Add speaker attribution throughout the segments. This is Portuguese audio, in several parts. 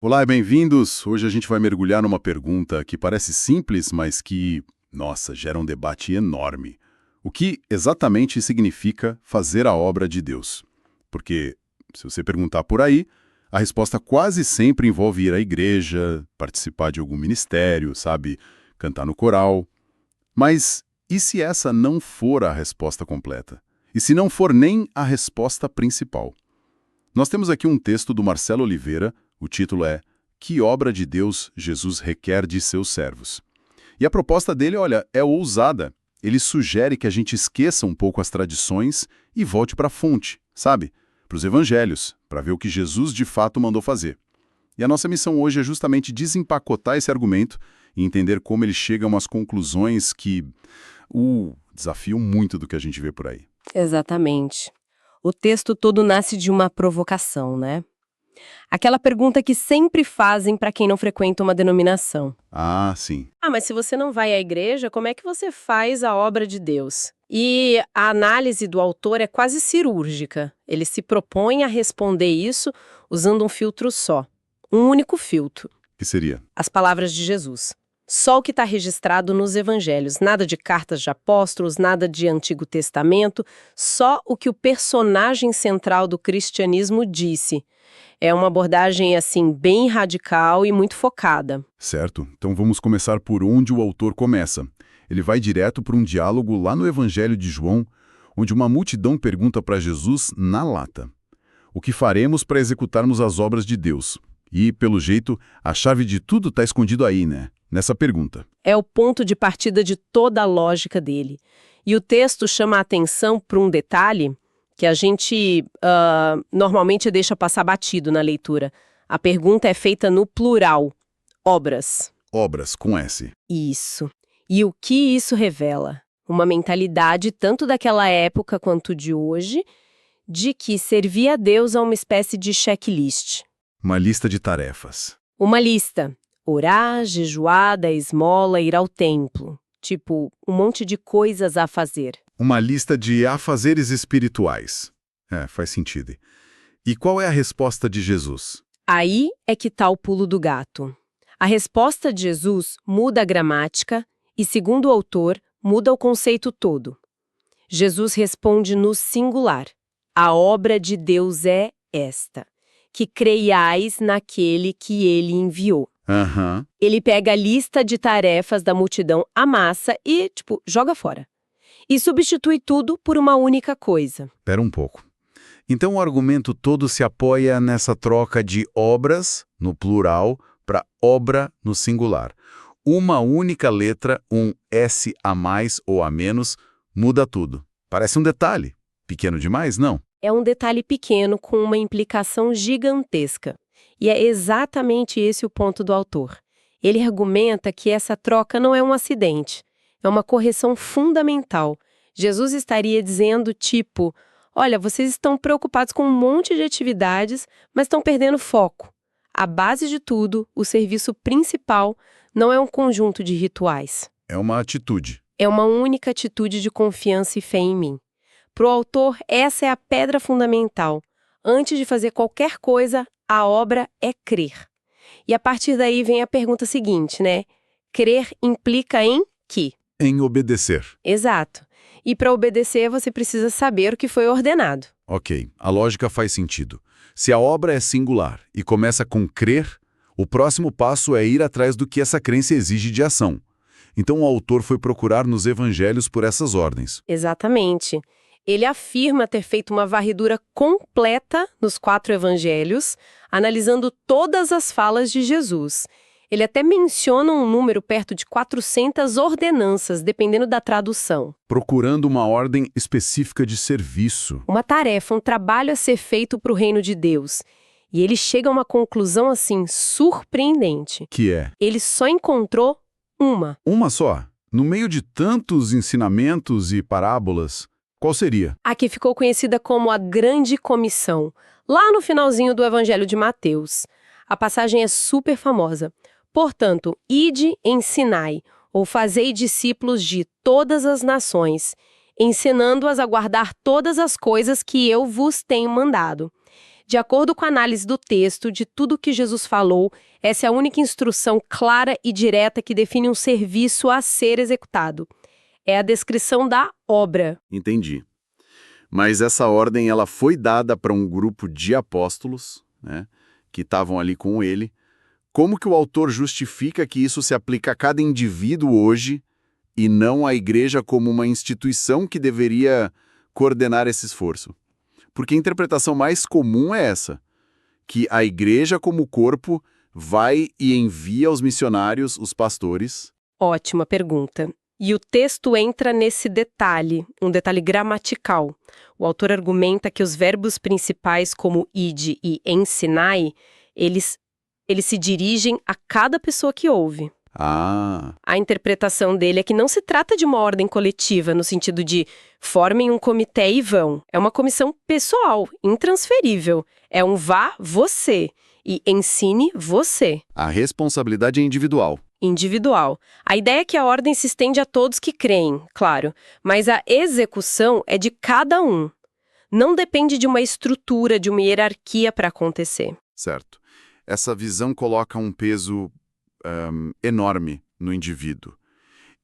Speaker 1: Olá e bem-vindos! Hoje a gente vai mergulhar numa pergunta que parece simples, mas que, nossa, gera um debate enorme. O que exatamente significa fazer a obra de Deus? Porque, se você perguntar por aí, a resposta quase sempre envolve ir à igreja, participar de algum ministério, sabe, cantar no coral. Mas e se essa não for a resposta completa? E se não for nem a resposta principal? Nós temos aqui um texto do Marcelo Oliveira, o título é Que obra de Deus Jesus requer de seus servos? E a proposta dele, olha, é ousada. Ele sugere que a gente esqueça um pouco as tradições e volte para a fonte, sabe? Para os evangelhos, para ver o que Jesus de fato mandou fazer. E a nossa missão hoje é justamente desempacotar esse argumento e entender como ele chega a umas conclusões que desafiam muito do que a gente vê por aí.
Speaker 2: Exatamente. O texto todo nasce de uma provocação, né? Aquela pergunta que sempre fazem para quem não frequenta uma denominação.
Speaker 1: Ah, sim.
Speaker 2: Mas se você não vai à igreja, como é que você faz a obra de Deus? E a análise do autor é quase cirúrgica. Ele se propõe a responder isso usando um filtro só. Um único filtro.
Speaker 1: Que seria?
Speaker 2: As palavras de Jesus. Só o que está registrado nos evangelhos, nada de cartas de apóstolos, nada de Antigo Testamento, só o que o personagem central do cristianismo disse. É uma abordagem, assim, bem radical e muito focada.
Speaker 1: Certo. Então vamos começar por onde o autor começa. Ele vai direto para um diálogo lá no Evangelho de João, onde uma multidão pergunta para Jesus na lata: o que faremos para executarmos as obras de Deus? E, pelo jeito, a chave de tudo está escondido aí, né? Nessa pergunta.
Speaker 2: É o ponto de partida de toda a lógica dele. E o texto chama a atenção para um detalhe que a gente normalmente deixa passar batido na leitura. A pergunta é feita no plural. Obras.
Speaker 1: Obras, com S.
Speaker 2: Isso. E o que isso revela? Uma mentalidade, tanto daquela época quanto de hoje, de que servir a Deus é uma espécie de checklist.
Speaker 1: Uma lista de tarefas.
Speaker 2: Uma lista. Orar, jejuar, dar esmola, ir ao templo. Tipo, um monte de coisas a fazer.
Speaker 1: Uma lista de afazeres espirituais. Faz sentido. E qual é a resposta de Jesus?
Speaker 2: Aí é que tá o pulo do gato. A resposta de Jesus muda a gramática e, segundo o autor, muda o conceito todo. Jesus responde no singular. A obra de Deus é esta, que creiais naquele que ele enviou.
Speaker 1: Aham.
Speaker 2: Ele pega a lista de tarefas da multidão, amassa e, joga fora. E substitui tudo por uma única coisa.
Speaker 1: Espera um pouco. Então o argumento todo se apoia nessa troca de obras, no plural, para obra, no singular. Uma única letra, um S a mais ou a menos, muda tudo. Parece um detalhe. Pequeno demais, não?
Speaker 2: É um detalhe pequeno com uma implicação gigantesca. E é exatamente esse o ponto do autor. Ele argumenta que essa troca não é um acidente, é uma correção fundamental. Jesus estaria dizendo, olha, vocês estão preocupados com um monte de atividades, mas estão perdendo foco. A base de tudo, o serviço principal, não é um conjunto de rituais.
Speaker 1: É uma atitude.
Speaker 2: É uma única atitude de confiança e fé em mim. Para o autor, essa é a pedra fundamental. Antes de fazer qualquer coisa, a obra é crer. E a partir daí vem a pergunta seguinte, né? Crer implica em quê?
Speaker 1: Em obedecer.
Speaker 2: Exato. E para obedecer, você precisa saber o que foi ordenado.
Speaker 1: Ok, a lógica faz sentido. Se a obra é singular e começa com crer, o próximo passo é ir atrás do que essa crença exige de ação. Então o autor foi procurar nos evangelhos por essas ordens.
Speaker 2: Exatamente. Ele afirma ter feito uma varredura completa nos 4 evangelhos, analisando todas as falas de Jesus. Ele até menciona um número perto de 400 ordenanças, dependendo da tradução.
Speaker 1: Procurando uma ordem específica de serviço.
Speaker 2: Uma tarefa, um trabalho a ser feito para o reino de Deus. E ele chega a uma conclusão, assim, surpreendente.
Speaker 1: Que é?
Speaker 2: Ele só encontrou uma.
Speaker 1: Uma só? No meio de tantos ensinamentos e parábolas, qual seria?
Speaker 2: A que ficou conhecida como a Grande Comissão, lá no finalzinho do Evangelho de Mateus. A passagem é super famosa. Portanto, ide, ensinai, ou fazei discípulos de todas as nações, ensinando-as a guardar todas as coisas que eu vos tenho mandado. De acordo com a análise do texto, de tudo que Jesus falou, essa é a única instrução clara e direta que define um serviço a ser executado. É a descrição da obra.
Speaker 1: Entendi. Mas essa ordem ela foi dada para um grupo de apóstolos, né, que estavam ali com ele. Como que o autor justifica que isso se aplica a cada indivíduo hoje e não à igreja como uma instituição que deveria coordenar esse esforço? Porque a interpretação mais comum é essa, que a igreja como corpo vai e envia os missionários, os pastores.
Speaker 2: Ótima pergunta. E o texto entra nesse detalhe, um detalhe gramatical. O autor argumenta que os verbos principais como ide e ensinai, eles se dirigem a cada pessoa que ouve. A interpretação dele é que não se trata de uma ordem coletiva, no sentido de formem um comitê e vão. É uma comissão pessoal, intransferível. É um vá você e ensine você.
Speaker 1: A responsabilidade é individual.
Speaker 2: Individual. A ideia é que a ordem se estende a todos que creem, claro, mas a execução é de cada um. Não depende de uma estrutura, de uma hierarquia para acontecer.
Speaker 1: Certo. Essa visão coloca um peso enorme no indivíduo.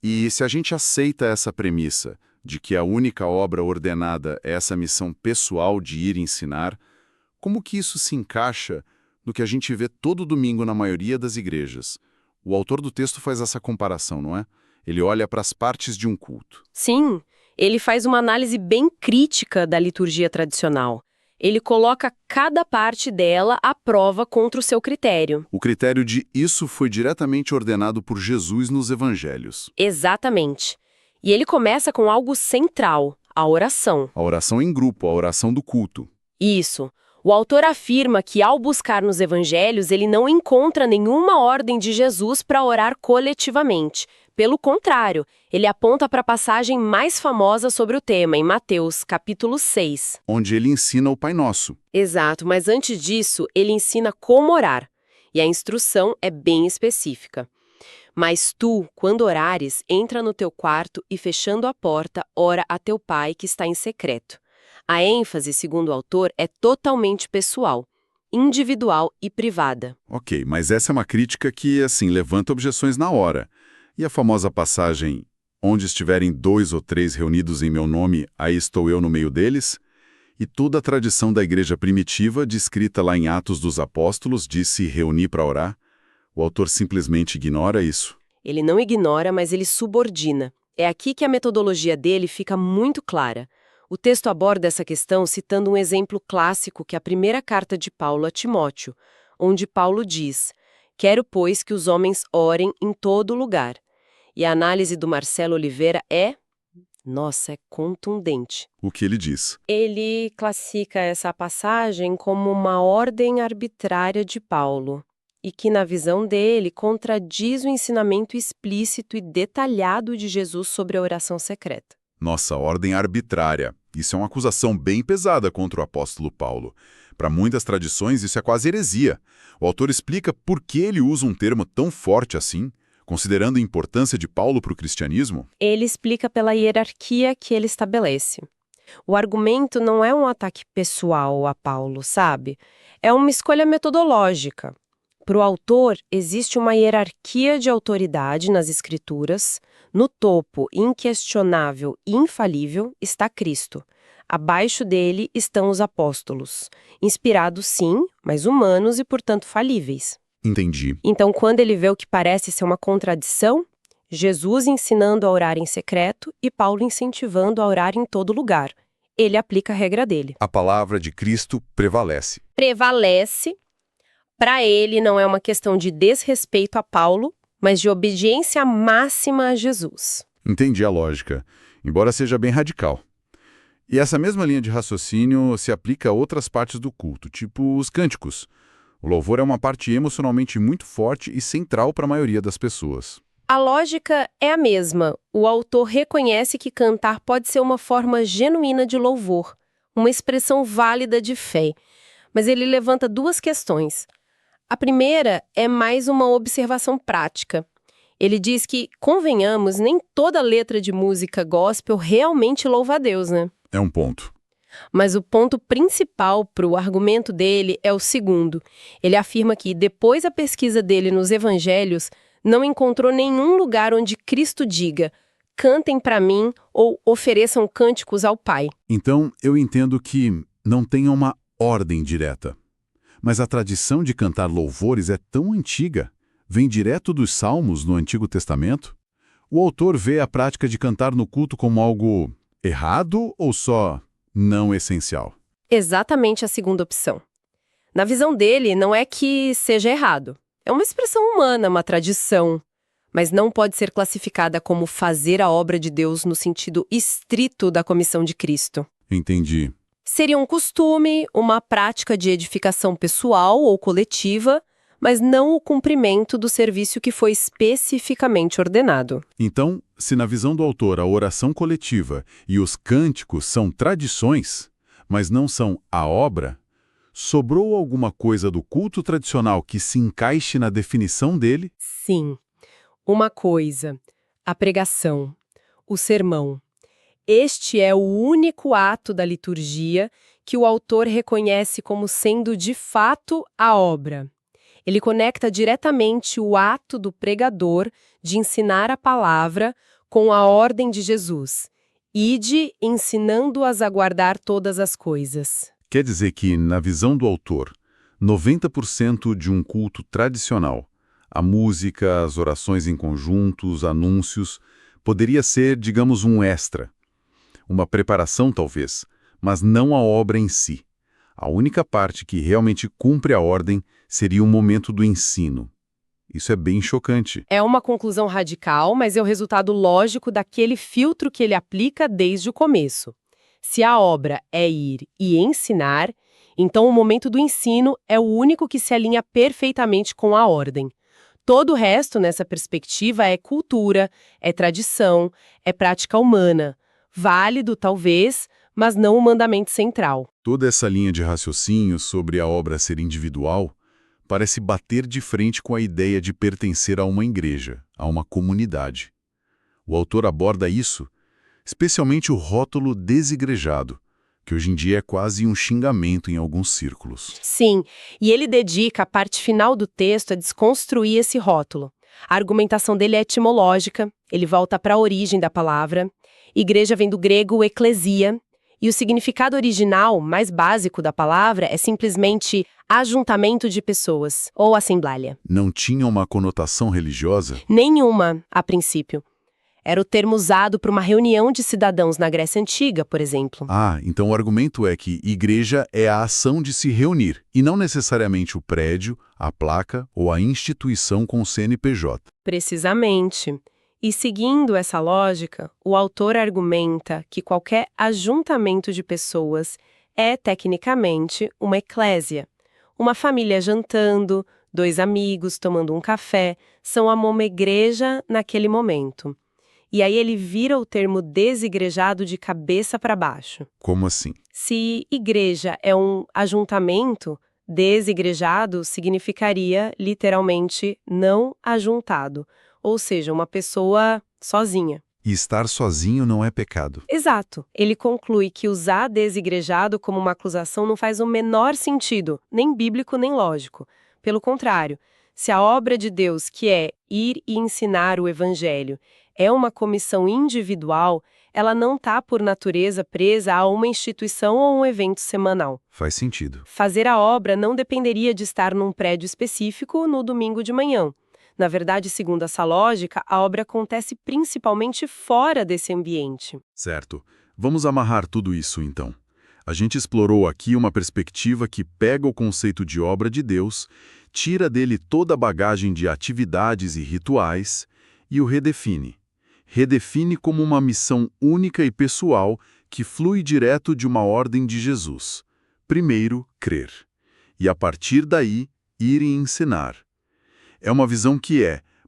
Speaker 1: E se a gente aceita essa premissa de que a única obra ordenada é essa missão pessoal de ir ensinar, como que isso se encaixa no que a gente vê todo domingo na maioria das igrejas? O autor do texto faz essa comparação, não é? Ele olha para as partes de um culto.
Speaker 2: Sim, ele faz uma análise bem crítica da liturgia tradicional. Ele coloca cada parte dela à prova contra o seu critério.
Speaker 1: O critério de isso foi diretamente ordenado por Jesus nos evangelhos.
Speaker 2: Exatamente. E ele começa com algo central, a oração.
Speaker 1: A oração em grupo, a oração do culto.
Speaker 2: Isso. O autor afirma que, ao buscar nos evangelhos, ele não encontra nenhuma ordem de Jesus para orar coletivamente. Pelo contrário, ele aponta para a passagem mais famosa sobre o tema, em Mateus, capítulo 6.
Speaker 1: Onde ele ensina o Pai Nosso.
Speaker 2: Exato, mas antes disso, ele ensina como orar. E a instrução é bem específica. Mas tu, quando orares, entra no teu quarto e, fechando a porta, ora a teu Pai que está em secreto. A ênfase, segundo o autor, é totalmente pessoal, individual e privada.
Speaker 1: Ok, mas essa é uma crítica que, assim, levanta objeções na hora. E a famosa passagem, onde estiverem 2 ou 3 reunidos em meu nome, aí estou eu no meio deles? E toda a tradição da igreja primitiva, descrita lá em Atos dos Apóstolos, de se reunir para orar? O autor simplesmente ignora isso.
Speaker 2: Ele não ignora, mas ele subordina. É aqui que a metodologia dele fica muito clara. O texto aborda essa questão citando um exemplo clássico que é a primeira carta de Paulo a Timóteo, onde Paulo diz: quero, pois, que os homens orem em todo lugar. E a análise do Marcelo Oliveira é contundente.
Speaker 1: O que ele diz?
Speaker 2: Ele classifica essa passagem como uma ordem arbitrária de Paulo, e que, na visão dele, contradiz o ensinamento explícito e detalhado de Jesus sobre a oração secreta.
Speaker 1: Nossa, ordem arbitrária. Isso é uma acusação bem pesada contra o apóstolo Paulo. Para muitas tradições, isso é quase heresia. O autor explica por que ele usa um termo tão forte assim, considerando a importância de Paulo para o cristianismo.
Speaker 2: Ele explica pela hierarquia que ele estabelece. O argumento não é um ataque pessoal a Paulo, sabe? É uma escolha metodológica. Para o autor, existe uma hierarquia de autoridade nas Escrituras. No topo, inquestionável e infalível, está Cristo. Abaixo dele estão os apóstolos. Inspirados, sim, mas humanos e, portanto, falíveis.
Speaker 1: Entendi.
Speaker 2: Então, quando ele vê o que parece ser uma contradição, Jesus ensinando a orar em secreto e Paulo incentivando a orar em todo lugar. Ele aplica a regra dele.
Speaker 1: A palavra de Cristo prevalece.
Speaker 2: Prevalece. Para ele, não é uma questão de desrespeito a Paulo, mas de obediência máxima a Jesus.
Speaker 1: Entendi a lógica, embora seja bem radical. E essa mesma linha de raciocínio se aplica a outras partes do culto, tipo os cânticos. O louvor é uma parte emocionalmente muito forte e central para a maioria das pessoas.
Speaker 2: A lógica é a mesma. O autor reconhece que cantar pode ser uma forma genuína de louvor, uma expressão válida de fé. Mas ele levanta duas questões. A primeira é mais uma observação prática. Ele diz que, convenhamos, nem toda letra de música gospel realmente louva a Deus, né?
Speaker 1: É um ponto.
Speaker 2: Mas o ponto principal para o argumento dele é o segundo. Ele afirma que, depois da pesquisa dele nos evangelhos, não encontrou nenhum lugar onde Cristo diga: cantem para mim ou ofereçam cânticos ao Pai.
Speaker 1: Então, eu entendo que não tenha uma ordem direta. Mas a tradição de cantar louvores é tão antiga, vem direto dos Salmos no Antigo Testamento. O autor vê a prática de cantar no culto como algo errado ou só não essencial?
Speaker 2: Exatamente a segunda opção. Na visão dele, não é que seja errado. É uma expressão humana, uma tradição, mas não pode ser classificada como fazer a obra de Deus no sentido estrito da comissão de Cristo.
Speaker 1: Entendi.
Speaker 2: Seria um costume, uma prática de edificação pessoal ou coletiva, mas não o cumprimento do serviço que foi especificamente ordenado.
Speaker 1: Então, se na visão do autor a oração coletiva e os cânticos são tradições, mas não são a obra, sobrou alguma coisa do culto tradicional que se encaixe na definição dele?
Speaker 2: Sim, uma coisa, a pregação, o sermão. Este é o único ato da liturgia que o autor reconhece como sendo de fato a obra. Ele conecta diretamente o ato do pregador de ensinar a palavra com a ordem de Jesus. Ide ensinando-as a guardar todas as coisas.
Speaker 1: Quer dizer que, na visão do autor, 90% de um culto tradicional, a música, as orações em conjunto, os anúncios, poderia ser, digamos, um extra. Uma preparação, talvez, mas não a obra em si. A única parte que realmente cumpre a ordem seria o momento do ensino. Isso é bem chocante.
Speaker 2: É uma conclusão radical, mas é o resultado lógico daquele filtro que ele aplica desde o começo. Se a obra é ir e ensinar, então o momento do ensino é o único que se alinha perfeitamente com a ordem. Todo o resto, nessa perspectiva, é cultura, é tradição, é prática humana. Válido, talvez, mas não o mandamento central.
Speaker 1: Toda essa linha de raciocínio sobre a obra ser individual parece bater de frente com a ideia de pertencer a uma igreja, a uma comunidade. O autor aborda isso, especialmente o rótulo desigrejado, que hoje em dia é quase um xingamento em alguns círculos.
Speaker 2: Sim, e ele dedica a parte final do texto a desconstruir esse rótulo. A argumentação dele é etimológica, ele volta para a origem da palavra. Igreja vem do grego eclesia, e o significado original, mais básico da palavra, é simplesmente ajuntamento de pessoas, ou assembleia.
Speaker 1: Não tinha uma conotação religiosa?
Speaker 2: Nenhuma, a princípio. Era o termo usado para uma reunião de cidadãos na Grécia Antiga, por exemplo.
Speaker 1: Ah, então o argumento é que igreja é a ação de se reunir, e não necessariamente o prédio, a placa ou a instituição com CNPJ.
Speaker 2: Precisamente. E seguindo essa lógica, o autor argumenta que qualquer ajuntamento de pessoas é, tecnicamente, uma eclésia. Uma família jantando, dois amigos tomando um café, são uma igreja naquele momento. E aí ele vira o termo desigrejado de cabeça para baixo.
Speaker 1: Como assim?
Speaker 2: Se igreja é um ajuntamento, desigrejado significaria, literalmente, não ajuntado. Ou seja, uma pessoa sozinha.
Speaker 1: E estar sozinho não é pecado.
Speaker 2: Exato. Ele conclui que usar desigrejado como uma acusação não faz o menor sentido, nem bíblico nem lógico. Pelo contrário, se a obra de Deus, que é ir e ensinar o evangelho, é uma comissão individual, ela não está, por natureza, presa a uma instituição ou um evento semanal.
Speaker 1: Faz sentido.
Speaker 2: Fazer a obra não dependeria de estar num prédio específico no domingo de manhã. Na verdade, segundo essa lógica, a obra acontece principalmente fora desse ambiente.
Speaker 1: Certo. Vamos amarrar tudo isso, então. A gente explorou aqui uma perspectiva que pega o conceito de obra de Deus, tira dele toda a bagagem de atividades e rituais e o redefine. Redefine como uma missão única e pessoal que flui direto de uma ordem de Jesus. Primeiro, crer. E a partir daí, ir e ensinar. É uma visão que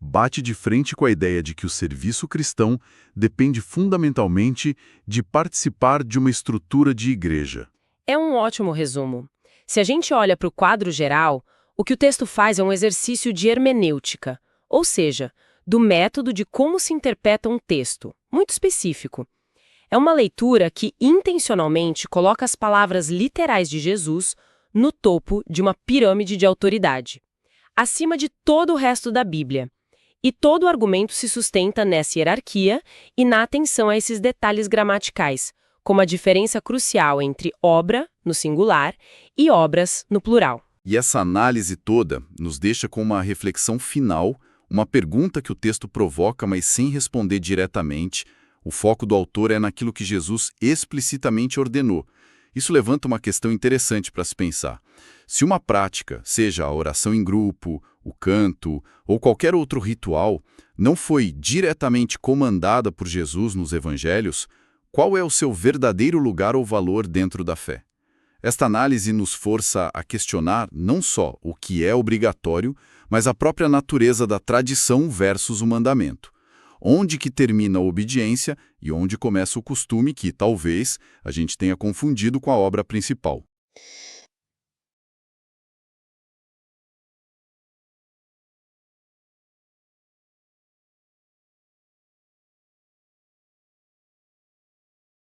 Speaker 1: bate de frente com a ideia de que o serviço cristão depende fundamentalmente de participar de uma estrutura de igreja.
Speaker 2: É um ótimo resumo. Se a gente olha para o quadro geral, o que o texto faz é um exercício de hermenêutica, ou seja, do método de como se interpreta um texto, muito específico. É uma leitura que intencionalmente coloca as palavras literais de Jesus no topo de uma pirâmide de autoridade, acima de todo o resto da Bíblia. E todo o argumento se sustenta nessa hierarquia e na atenção a esses detalhes gramaticais, como a diferença crucial entre obra, no singular, e obras, no plural.
Speaker 1: E essa análise toda nos deixa com uma reflexão final, uma pergunta que o texto provoca, mas sem responder diretamente. O foco do autor é naquilo que Jesus explicitamente ordenou. Isso levanta uma questão interessante para se pensar. Se uma prática, seja a oração em grupo, o canto ou qualquer outro ritual, não foi diretamente comandada por Jesus nos evangelhos, qual é o seu verdadeiro lugar ou valor dentro da fé? Esta análise nos força a questionar não só o que é obrigatório, mas a própria natureza da tradição versus o mandamento. Onde que termina a obediência e onde começa o costume que, talvez, a gente tenha confundido com a obra principal.